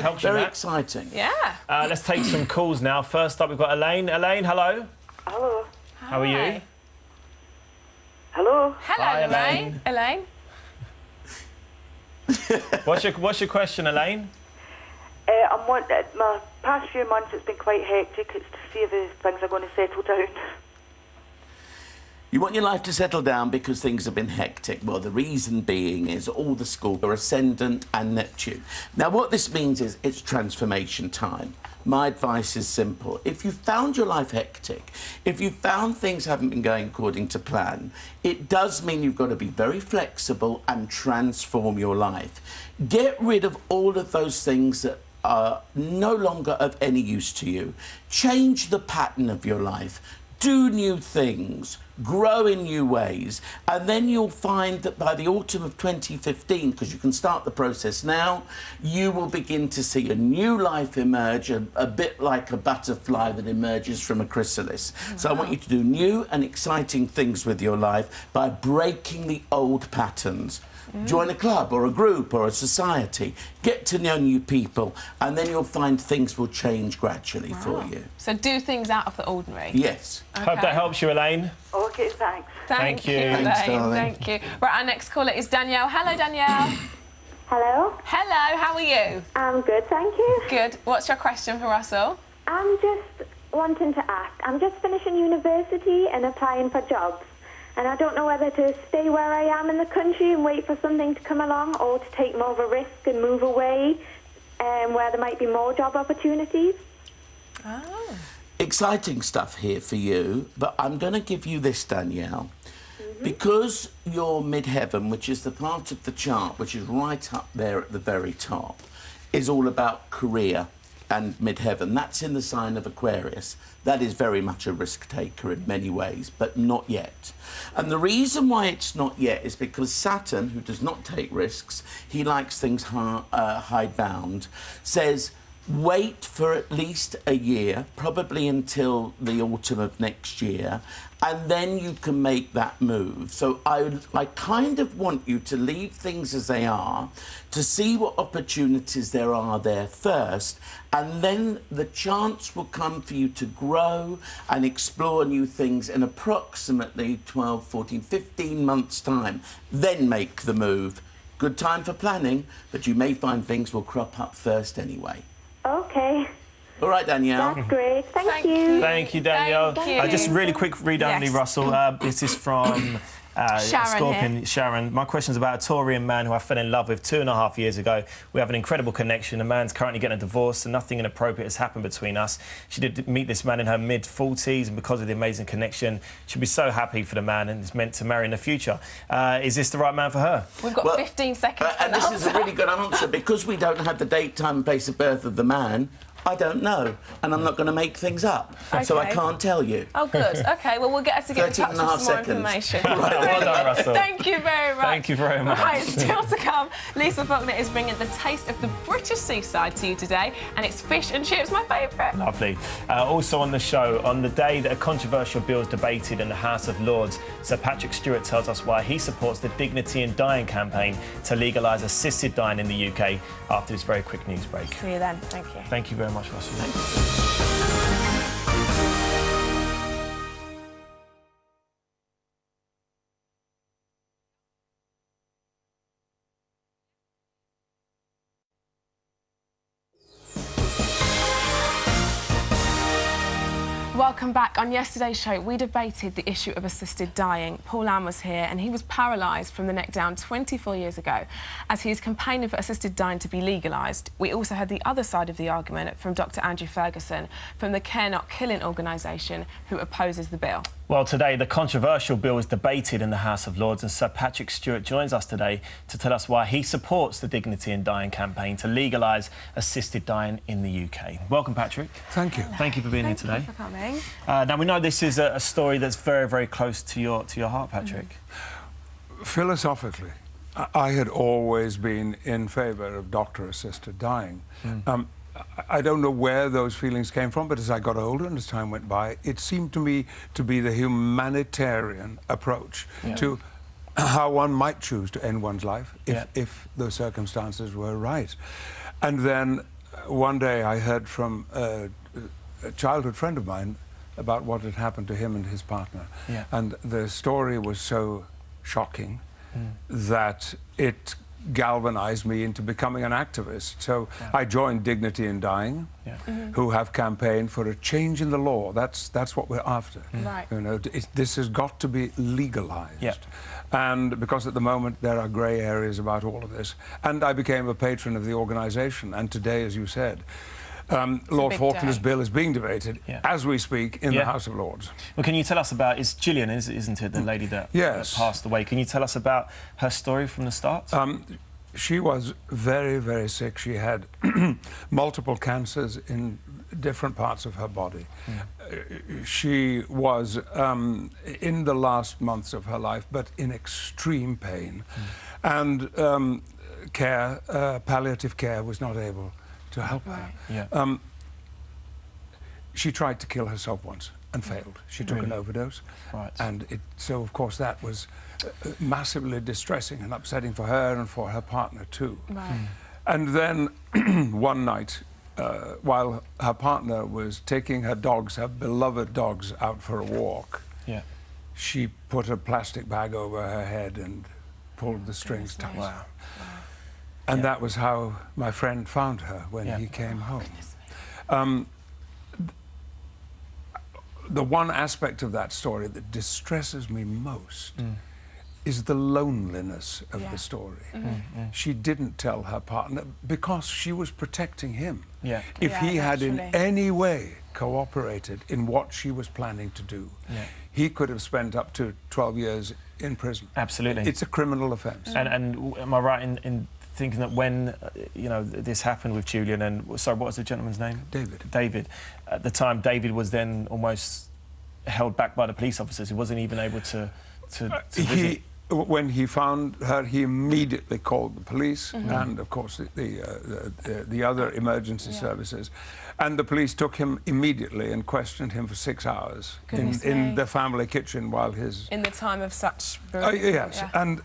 Helps you, Very Matt. exciting. Yeah. Let's take some calls now. First up, we've got Elaine. Elaine, hello. Hello. How are you? Hello. Hello, Hi, Elaine. Elaine. What's your question, Elaine? My past few months it's been quite hectic. It's to see if things are going to settle down. You want your life to settle down because things have been hectic. Well, the reason being is all the schools are ascendant and Neptune. Now, what this means is it's transformation time. My advice is simple. If you found your life hectic, if you found things haven't been going according to plan, it does mean you've got to be very flexible and transform your life. Get rid of all of those things that are no longer of any use to you. Change the pattern of your life. Do new things, grow in new ways, and then you'll find that by the autumn of 2015, because you can start the process now, you will begin to see a new life emerge, a bit like a butterfly that emerges from a chrysalis. Wow. So I want you to do new and exciting things with your life by breaking the old patterns. Join a club or a group or a society, get to know new people, and then you'll find things will change gradually for you. So do things out of the ordinary. Yes. Okay. Hope that helps you, Elaine. Okay, thanks. Thank you, Thanks, Elaine. darling. Thank you. Right, our next caller is Danielle. Hello, Danielle. Hello. Hello, how are you? I'm good, thank you. Good. What's your question for Russell? I'm just wanting to ask. I'm just finishing university and applying for jobs. And I don't know whether to stay where I am in the country and wait for something to come along or to take more of a risk and move away where there might be more job opportunities. Oh. Exciting stuff here for you, but I'm going to give you this, Danielle. Because your midheaven, which is the part of the chart which is right up there at the very top, is all about career and midheaven. That's in the sign of Aquarius. That is very much a risk taker in many ways, but not yet. And the reason why it's not yet is because Saturn, who does not take risks, he likes things hidebound, says wait for at least a year, probably until the autumn of next year, and then you can make that move. So I kind of want you to leave things as they are, to see what opportunities there are there first, and then the chance will come for you to grow and explore new things in approximately 12, 14, 15 months' time. Then make the move. Good time for planning, but you may find things will crop up first anyway. Okay. All right, Danielle. That's great. Thank you. Thank you, Danielle. Thank you. Just really quick read only, Yes. Russell. This is from Sharon Scorpion. here. Sharon, my question is about a Taurian man who I fell in love with 2.5 years ago. We have an incredible connection. The man's currently getting a divorce, and nothing inappropriate has happened between us. She did meet this man in her mid-40s, and because of the amazing connection, she'll be so happy for the man and is meant to marry in the future. Is this the right man for her? We've got 15 seconds for And this is a really good answer. Because we don't have the date, time and place of birth of the man, I don't know, and I'm not going to make things up, so I Okay. can't tell you. Oh, good. OK, well, we'll get her to get in 13 touch and a with half some more seconds. information. Well done, Russell. Thank you very much. Thank you very much. Right, still to come, Lisa Faulkner is bringing the taste of the British seaside to you today, and it's fish and chips, my favourite. Lovely. Also on the show, on the day that a controversial bill is debated in the House of Lords, Sir Patrick Stewart tells us why he supports the Dignity in Dying campaign to legalise assisted dying in the UK after this very quick news break. See you then. Thank you. Thank you very much, Russell. Welcome back. On yesterday's show, we debated the issue of assisted dying. Paul Lamb was here, and he was paralysed from the neck down 24 years ago as he's campaigning for assisted dying to be legalised. We also had the other side of the argument from Dr Andrew Ferguson from the Care Not Killing organisation, who opposes the bill. Well, today, the controversial bill is debated in the House of Lords, and Sir Patrick Stewart joins us today to tell us why he supports the Dignity in Dying campaign to legalise assisted dying in the UK. Welcome, Patrick. Thank you. Thank you for being here today. Thank you for coming. Now, we know this is a story that's very, very close to your heart, Patrick. Philosophically, I had always been in favour of doctor-assisted dying. I don't know where those feelings came from, but as I got older and as time went by, it seemed to me to be the humanitarian approach to how one might choose to end one's life if the circumstances were right. And then one day I heard from a childhood friend of mine about what had happened to him and his partner. Yeah. And the story was so shocking that it galvanized me into becoming an activist. So I joined Dignity in Dying, who have campaigned for a change in the law. That's what we're after. Right. You know, this has got to be legalized. Yeah. And because at the moment there are grey areas about all of this. And I became a patron of the organisation. And today, as you said, Lord big Falconer's day. bill is being debated as we speak in the House of Lords. Well, can you tell us about, it's Gillian, isn't it, the lady that passed away? Can you tell us about her story from the start? She was very, very sick. She had multiple cancers in different parts of her body. She was in the last months of her life, but in extreme pain. And palliative care was not able to help her. Yeah. She tried to kill herself once and failed. She took an overdose. Right. And so, of course, that was massively distressing and upsetting for her and for her partner, too. Right. And then one night, while her partner was taking her dogs, her beloved dogs, out for a walk, she put a plastic bag over her head and pulled the strings tight. Wow. And that was how my friend found her when he came home. The one aspect of that story that distresses me most is the loneliness of the story. She didn't tell her partner because she was protecting him. If he had in any way cooperated in what she was planning to do, he could have spent up to 12 years in prison. Absolutely. It's a criminal offence. And am I right in thinking that when this happened with Julian and sorry, what was the gentleman's name? David. At the time, David was then almost held back by the police officers. He wasn't even able to visit. When he found her, he immediately called the police and, of course, the other emergency services. And the police took him immediately and questioned him for 6 hours in the family kitchen while his... In the time of such... yes, and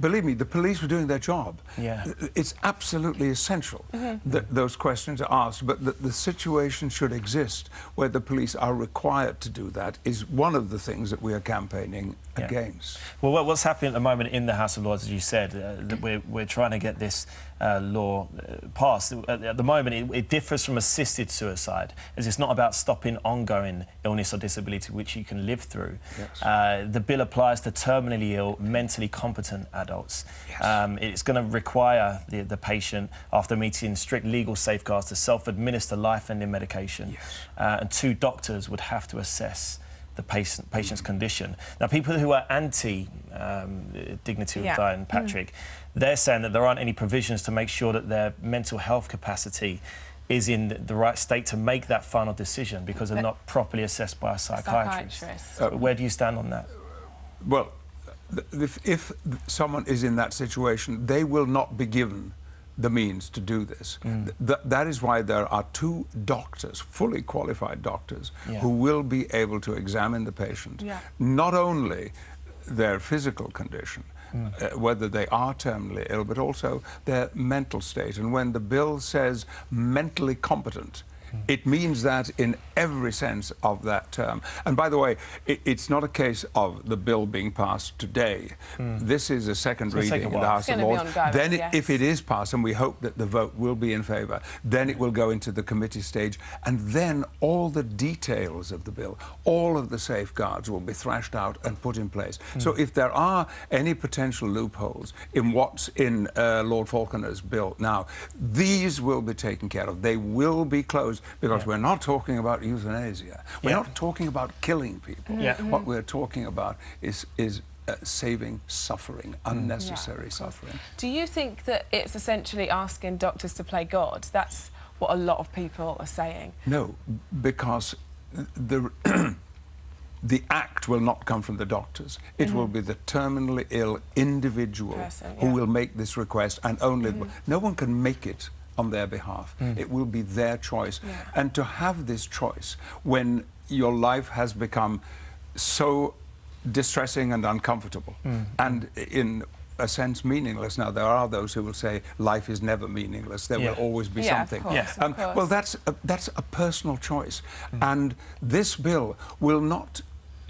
believe me, the police were doing their job. It's absolutely essential that those questions are asked, but that the situation should exist where the police are required to do that is one of the things that we are campaigning against. Well, what's happening at the moment in the House of Lords, as you said, that we're trying to get this law passed. At the moment, it differs from assisted suicide, as it's not about stopping ongoing illness or disability which you can live through. The bill applies to terminally ill, mentally competent adults. It's going to require the patient, after meeting strict legal safeguards, to self-administer life-ending medication. And 2 doctors would have to assess the patient's condition. Now, people who are anti-dignity of dying, Patrick, they're saying that there aren't any provisions to make sure that their mental health capacity is in the right state to make that final decision because they're not properly assessed by a psychiatrist. Where do you stand on that? Well, if someone is in that situation, they will not be given the means to do this. That is why there are 2 doctors, fully qualified doctors, who will be able to examine the patient, not only their physical condition, whether they are terminally ill, but also their mental state. And when the bill says mentally competent, it means that in every sense of that term. And by the way, it's not a case of the bill being passed today. This is a second reading in the House of Lords. Then, if it is passed, and we hope that the vote will be in favour, then it will go into the committee stage, and then all the details of the bill, all of the safeguards will be thrashed out and put in place. So if there are any potential loopholes in what's in Lord Falconer's bill now, these will be taken care of. They will be closed. Because we're not talking about euthanasia. We're not talking about killing people. What we're talking about is saving suffering, unnecessary suffering. Do you think that it's essentially asking doctors to play God? That's what a lot of people are saying. No, because the act will not come from the doctors. It will be the terminally ill individual who will make this request, and only no one can make it on their behalf. It will be their choice. And to have this choice when your life has become so distressing and uncomfortable, and in a sense, meaningless. Now, there are those who will say life is never meaningless. There will always be something. Of course. Well, that's a personal choice. And this bill will not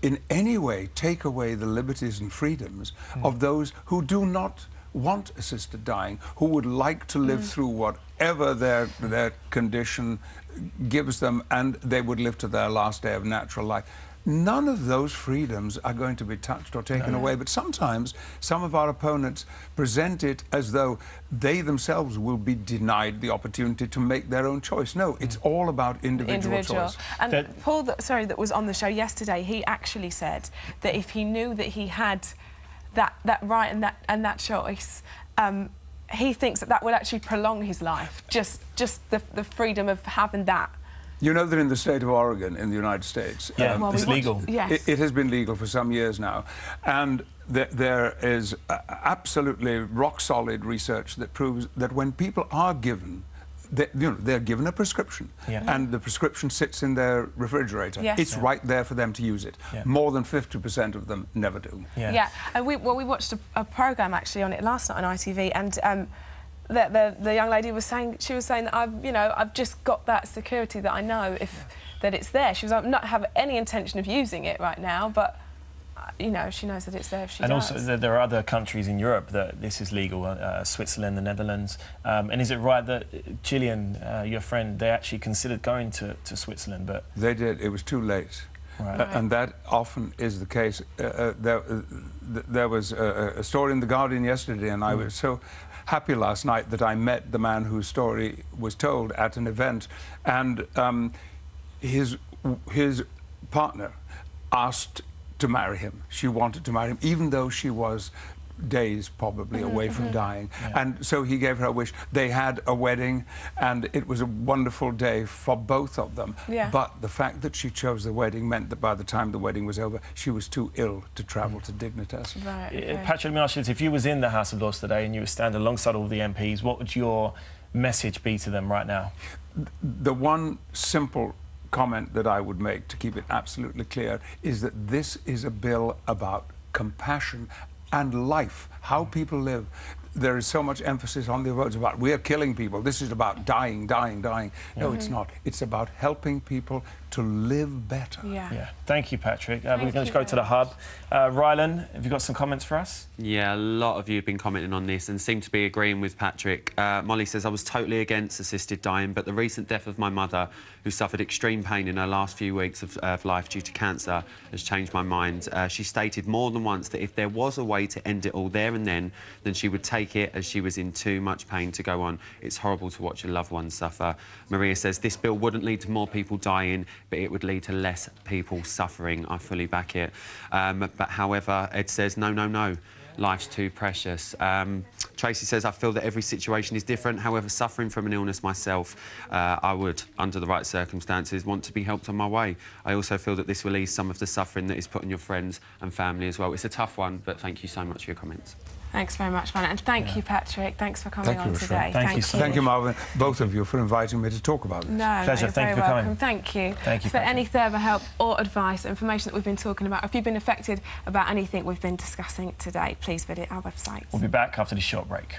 in any way take away the liberties and freedoms of those who do not want assisted dying, who would like to live through whatever their condition gives them, and they would live to their last day of natural life. None of those freedoms are going to be touched or taken away, but sometimes some of our opponents present it as though they themselves will be denied the opportunity to make their own choice. No, it's all about individual choice. And Paul, that was on the show yesterday, he actually said that if he knew that he had that right and that choice, he thinks that would actually prolong his life, just the freedom of having that. You know that in the state of Oregon, in the United States, it's legal. Yes. It has been legal for some years now, and there is absolutely rock-solid research that proves that when people are given, they're given a prescription, and the prescription sits in their refrigerator. Yes. It's right there for them to use it. More than 50% of them never do. Yeah, and we watched a programme actually on it last night on ITV, and the young lady was saying, that I've just got that security that I know that it's there. She was like, not have any intention of using it right now, but she knows that it's there if she does. And also, there are other countries in Europe that this is legal, Switzerland, the Netherlands. And is it right that Gillian, your friend, they actually considered going to Switzerland, but... They did. It was too late. Right. And that often is the case. There was a story in The Guardian yesterday, and I was so happy last night that I met the man whose story was told at an event, and his partner asked to marry him. She wanted to marry him, even though she was days probably away from dying. And so he gave her a wish. They had a wedding, and it was a wonderful day for both of them. But the fact that she chose the wedding meant that by the time the wedding was over, she was too ill to travel to Dignitas. Right, okay. Patrick, let me ask you this. If you was in the House of Lords today and you were standing alongside all the MPs, what would your message be to them right now? The one simple comment that I would make, to keep it absolutely clear, is that this is a bill about compassion and life, how people live. There is so much emphasis on the words about we're killing people. This is about dying, dying, dying. No, it's not. It's about helping people to live better. Thank you, Patrick. We're going to go to the hub. Rylan, have you got some comments for us? Yeah, a lot of you have been commenting on this and seem to be agreeing with Patrick. Molly says, I was totally against assisted dying, but the recent death of my mother, who suffered extreme pain in her last few weeks of life due to cancer, has changed my mind. She stated more than once that if there was a way to end it all there and then she would take it, as she was in too much pain to go on. It's horrible to watch a loved one suffer. Maria says, this bill wouldn't lead to more people dying, but it would lead to less people suffering. I fully back it. But however, Ed says, no, no, no. Life's too precious. Tracy says, I feel that every situation is different. However, suffering from an illness myself, I would, under the right circumstances, want to be helped on my way. I also feel that this will ease some of the suffering that is put on your friends and family as well. It's a tough one, but thank you so much for your comments. Thanks very much, Violet, and thank you, Patrick. Thanks for coming on today. Thank you so much. Thank you, Marvin, both of you, for inviting me to talk about this. No, pleasure. Thank you for coming. Thank you. Thank you, for Patrick. any further help or advice, information that we've been talking about, if you've been affected about anything we've been discussing today, please visit our website. We'll be back after this short break.